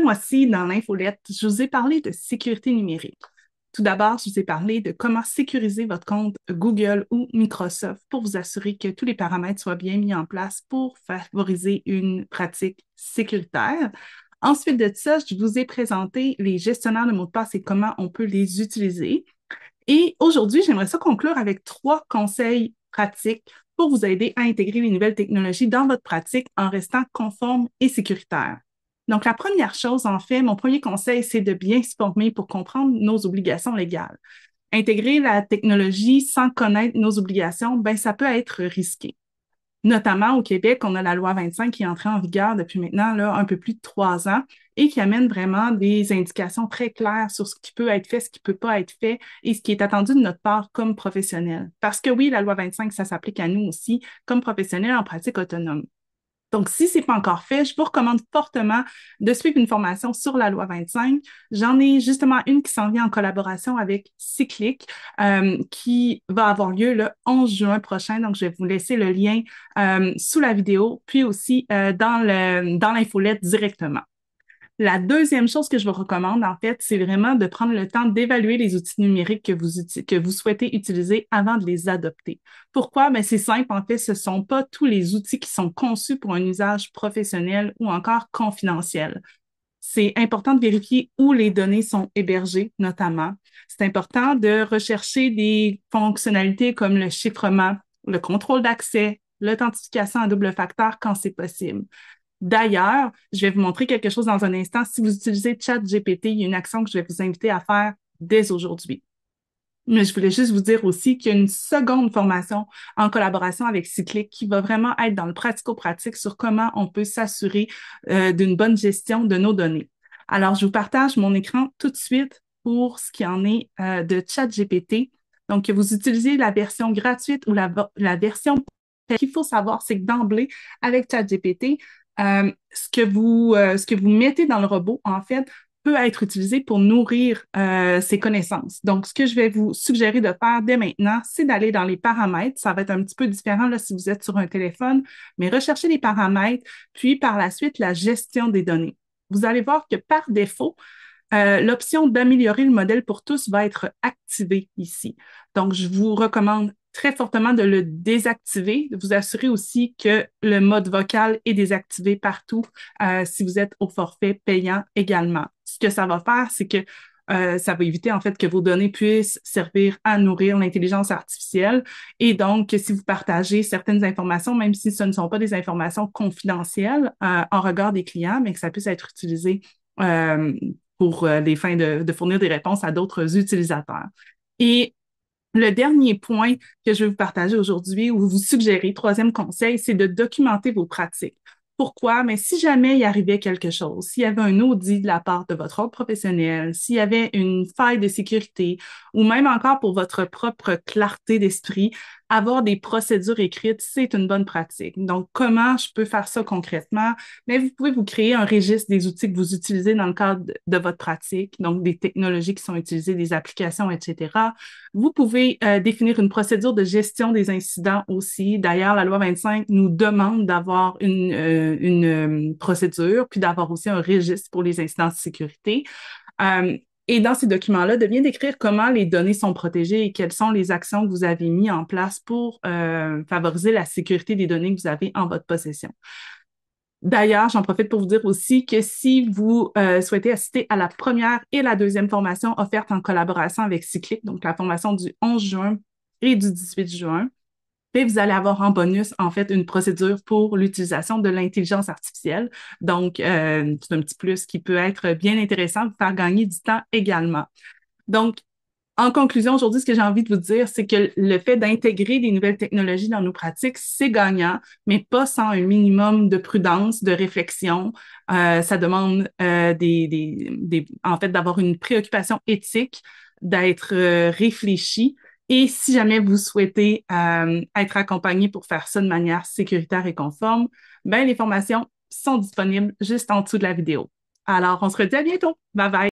mois-ci, dans l'infolette, je vous ai parlé de sécurité numérique. Tout d'abord, je vous ai parlé de comment sécuriser votre compte Google ou Microsoft pour vous assurer que tous les paramètres soient bien mis en place pour favoriser une pratique sécuritaire. Ensuite de ça, je vous ai présenté les gestionnaires de mots de passe et comment on peut les utiliser. Et aujourd'hui, j'aimerais ça conclure avec 3 conseils pratiques pour vous aider à intégrer les nouvelles technologies dans votre pratique en restant conforme et sécuritaire. Donc, la première chose, en fait, mon premier conseil, c'est de bien se former pour comprendre nos obligations légales. Intégrer la technologie sans connaître nos obligations, ben, ça peut être risqué. Notamment au Québec, on a la loi 25 qui est entrée en vigueur depuis maintenant là, un peu plus de 3 ans et qui amène vraiment des indications très claires sur ce qui peut être fait, ce qui ne peut pas être fait et ce qui est attendu de notre part comme professionnel. Parce que oui, la loi 25, ça s'applique à nous aussi comme professionnels en pratique autonome. Donc, si ce n'est pas encore fait, je vous recommande fortement de suivre une formation sur la loi 25. J'en ai justement une qui s'en vient en collaboration avec Cyclic, qui va avoir lieu le 11 juin prochain. Donc, je vais vous laisser le lien sous la vidéo, puis aussi dans l'infolette directement. La deuxième chose que je vous recommande, en fait, c'est vraiment de prendre le temps d'évaluer les outils numériques que vous souhaitez utiliser avant de les adopter. Pourquoi? Ben, c'est simple, en fait, ce ne sont pas tous les outils qui sont conçus pour un usage professionnel ou encore confidentiel. C'est important de vérifier où les données sont hébergées, notamment. C'est important de rechercher des fonctionnalités comme le chiffrement, le contrôle d'accès, l'authentification à double facteur quand c'est possible. D'ailleurs, je vais vous montrer quelque chose dans un instant. Si vous utilisez ChatGPT, il y a une action que je vais vous inviter à faire dès aujourd'hui. Mais je voulais juste vous dire aussi qu'il y a une seconde formation en collaboration avec Cyclic qui va vraiment être dans le pratico-pratique sur comment on peut s'assurer d'une bonne gestion de nos données. Alors, je vous partage mon écran tout de suite pour ce qui en est de ChatGPT. Donc, que vous utilisez la version gratuite ou la version payante. Ce qu'il faut savoir, c'est que d'emblée, avec ChatGPT, ce que vous mettez dans le robot, en fait, peut être utilisé pour nourrir ses connaissances. Donc, ce que je vais vous suggérer de faire dès maintenant, c'est d'aller dans les paramètres. Ça va être un petit peu différent là, si vous êtes sur un téléphone, mais recherchez les paramètres, puis par la suite, la gestion des données. Vous allez voir que par défaut, l'option d'améliorer le modèle pour tous va être activée ici. Donc, je vous recommande très fortement de le désactiver, de vous assurer aussi que le mode vocal est désactivé partout si vous êtes au forfait payant également. Ce que ça va faire, c'est que ça va éviter en fait que vos données puissent servir à nourrir l'intelligence artificielle et donc si vous partagez certaines informations, même si ce ne sont pas des informations confidentielles en regard des clients, mais que ça puisse être utilisé euh, pour les fins de fournir des réponses à d'autres utilisateurs. Et le dernier point que je vais vous partager aujourd'hui ou vous suggérer, troisième conseil, c'est de documenter vos pratiques. Pourquoi? Mais si jamais il arrivait quelque chose, s'il y avait un audit de la part de votre ordre professionnel, s'il y avait une faille de sécurité ou même encore pour votre propre clarté d'esprit, avoir des procédures écrites, c'est une bonne pratique. Donc, comment je peux faire ça concrètement? Mais vous pouvez vous créer un registre des outils que vous utilisez dans le cadre de votre pratique, donc des technologies qui sont utilisées, des applications, etc. Vous pouvez définir une procédure de gestion des incidents aussi. D'ailleurs, la loi 25 nous demande d'avoir une procédure, puis d'avoir aussi un registre pour les incidents de sécurité. Euh, et dans ces documents-là, de bien décrire comment les données sont protégées et quelles sont les actions que vous avez mises en place pour favoriser la sécurité des données que vous avez en votre possession. D'ailleurs, j'en profite pour vous dire aussi que si vous souhaitez assister à la première et la deuxième formation offerte en collaboration avec Cyclic, donc la formation du 11 juin et du 18 juin, puis vous allez avoir en bonus, en fait, une procédure pour l'utilisation de l'intelligence artificielle. Donc, c'est un petit plus qui peut être bien intéressant, vous faire gagner du temps également. Donc, en conclusion, aujourd'hui, ce que j'ai envie de vous dire, c'est que le fait d'intégrer des nouvelles technologies dans nos pratiques, c'est gagnant, mais pas sans un minimum de prudence, de réflexion. Ça demande en fait, d'avoir une préoccupation éthique, d'être réfléchi. Et si jamais vous souhaitez être accompagné pour faire ça de manière sécuritaire et conforme, ben les formations sont disponibles juste en dessous de la vidéo. Alors, on se redit à bientôt. Bye bye.